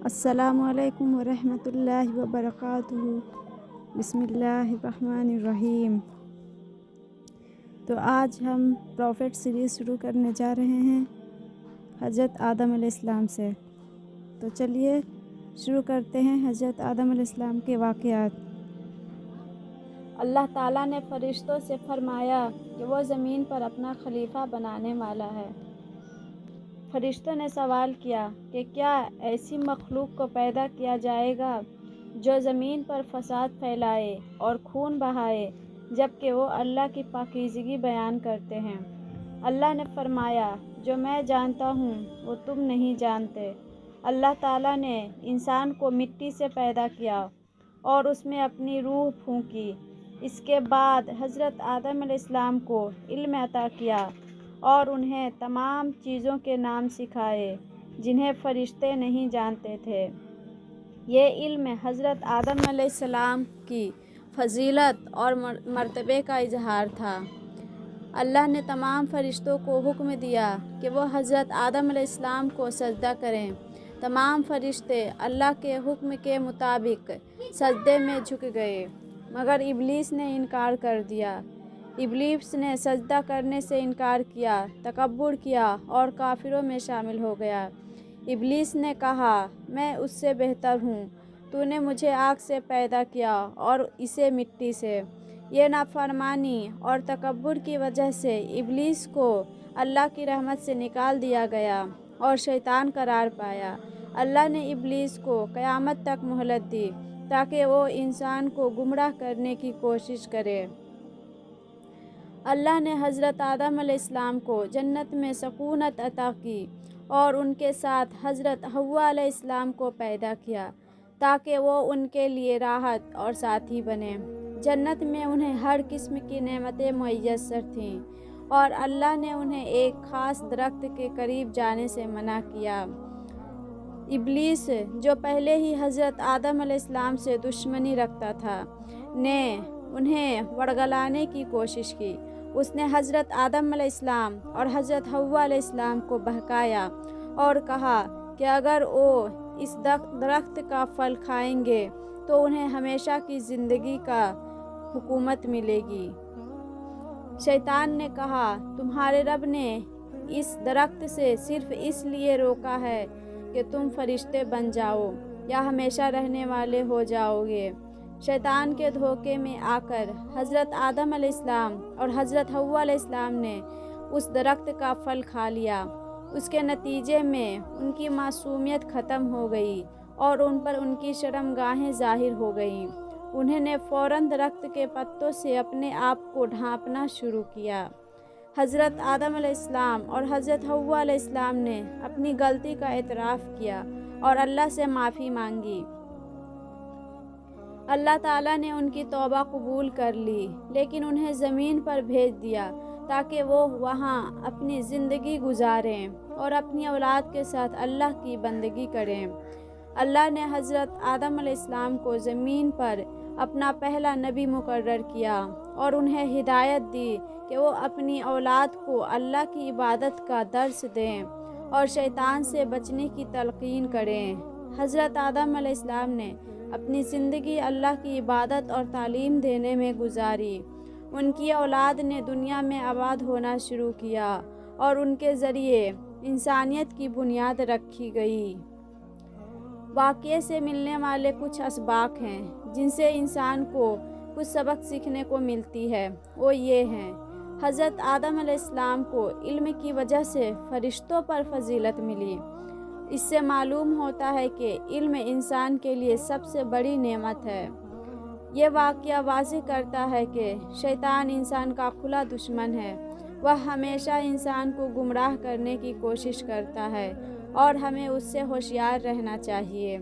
السلام علیکم ورحمۃ اللہ وبرکاتہ۔ بسم اللہ الرحمن الرحیم۔ تو آج ہم پروفٹ سیریز شروع کرنے جا رہے ہیں حضرت آدم علیہ السلام سے۔ تو چلیے شروع کرتے ہیں حضرت آدم علیہ السلام کے واقعات۔ اللہ تعالیٰ نے فرشتوں سے فرمایا کہ وہ زمین پر اپنا خلیفہ بنانے والا ہے۔ فرشتوں نے سوال کیا کہ کیا ایسی مخلوق کو پیدا کیا جائے گا جو زمین پر فساد پھیلائے اور خون بہائے، جبکہ وہ اللہ کی پاکیزگی بیان کرتے ہیں۔ اللہ نے فرمایا، جو میں جانتا ہوں وہ تم نہیں جانتے۔ اللہ تعالیٰ نے انسان کو مٹی سے پیدا کیا اور اس میں اپنی روح پھونکی۔ اس کے بعد حضرت آدم علیہ السلام کو علم عطا کیا اور انہیں تمام چیزوں کے نام سکھائے جنہیں فرشتے نہیں جانتے تھے۔ یہ علم حضرت آدم علیہ السلام کی فضیلت اور مرتبے کا اظہار تھا۔ اللہ نے تمام فرشتوں کو حکم دیا کہ وہ حضرت آدم علیہ السلام کو سجدہ کریں۔ تمام فرشتے اللہ کے حکم کے مطابق سجدے میں جھک گئے، مگر ابلیس نے انکار کر دیا۔ ابلیس نے سجدہ کرنے سے انکار کیا، تکبر کیا اور کافروں میں شامل ہو گیا۔ ابلیس نے کہا، میں اس سے بہتر ہوں، تو نے مجھے آگ سے پیدا کیا اور اسے مٹی سے۔ یہ نافرمانی اور تکبر کی وجہ سے ابلیس کو اللہ کی رحمت سے نکال دیا گیا اور شیطان قرار پایا۔ اللہ نے ابلیس کو قیامت تک مہلت دی تاکہ وہ انسان کو گمراہ کرنے کی کوشش کرے۔ اللہ نے حضرت آدم علیہ السلام کو جنت میں سکونت عطا کی اور ان کے ساتھ حضرت حوا علیہ السلام کو پیدا کیا تاکہ وہ ان کے لیے راحت اور ساتھی بنے۔ جنت میں انہیں ہر قسم کی نعمتیں میسر تھیں اور اللہ نے انہیں ایک خاص درخت کے قریب جانے سے منع کیا۔ ابلیس، جو پہلے ہی حضرت آدم علیہ السلام سے دشمنی رکھتا تھا، نے انہیں ورگلانے کی کوشش کی۔ اس نے حضرت آدم علیہ السلام اور حضرت حوا علیہ السلام کو بہکایا اور کہا کہ اگر وہ اس درخت کا پھل کھائیں گے تو انہیں ہمیشہ کی زندگی کا حکومت ملے گی۔ شیطان نے کہا، تمہارے رب نے اس درخت سے صرف اس لیے روکا ہے کہ تم فرشتے بن جاؤ یا ہمیشہ رہنے والے ہو جاؤ گے۔ شیطان کے دھوکے میں آ کر حضرت آدم علیہ السلام اور حضرت حوا علیہ السلام نے اس درخت کا پھل کھا لیا۔ اس کے نتیجے میں ان کی معصومیت ختم ہو گئی اور ان پر ان کی شرمگاہیں ظاہر ہو گئیں۔ انہوں نے فوراً درخت کے پتوں سے اپنے آپ کو ڈھانپنا شروع کیا۔ حضرت آدم علیہ السلام اور حضرت حوا علیہ السلام نے اپنی غلطی کا اعتراف کیا اور اللہ سے معافی مانگی۔ اللہ تعالیٰ نے ان کی توبہ قبول کر لی، لیکن انہیں زمین پر بھیج دیا تاکہ وہ وہاں اپنی زندگی گزاریں اور اپنی اولاد کے ساتھ اللہ کی بندگی کریں۔ اللہ نے حضرت آدم علیہ السلام کو زمین پر اپنا پہلا نبی مقرر کیا اور انہیں ہدایت دی کہ وہ اپنی اولاد کو اللہ کی عبادت کا درس دیں اور شیطان سے بچنے کی تلقین کریں۔ حضرت آدم علیہ السلام نے اپنی زندگی اللہ کی عبادت اور تعلیم دینے میں گزاری۔ ان کی اولاد نے دنیا میں آباد ہونا شروع کیا اور ان کے ذریعے انسانیت کی بنیاد رکھی گئی۔ واقعے سے ملنے والے کچھ اسباق ہیں جن سے انسان کو کچھ سبق سیکھنے کو ملتی ہے، وہ یہ ہیں۔ حضرت آدم علیہ السلام کو علم کی وجہ سے فرشتوں پر فضیلت ملی۔ اس سے معلوم ہوتا ہے کہ علم انسان کے لیے سب سے بڑی نعمت ہے۔ یہ واقعہ واضح کرتا ہے کہ شیطان انسان کا کھلا دشمن ہے۔ وہ ہمیشہ انسان کو گمراہ کرنے کی کوشش کرتا ہے اور ہمیں اس سے ہوشیار رہنا چاہیے۔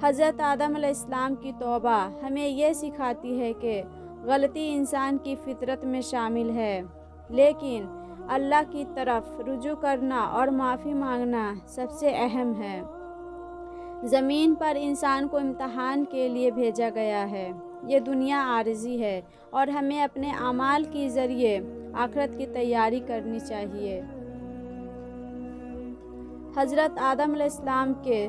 حضرت آدم علیہ السلام کی توبہ ہمیں یہ سکھاتی ہے کہ غلطی انسان کی فطرت میں شامل ہے، لیکن اللہ کی طرف رجوع کرنا اور معافی مانگنا سب سے اہم ہے۔ زمین پر انسان کو امتحان کے لیے بھیجا گیا ہے۔ یہ دنیا عارضی ہے اور ہمیں اپنے اعمال کے ذریعے آخرت کی تیاری کرنی چاہیے۔ حضرت آدم علیہ السلام کے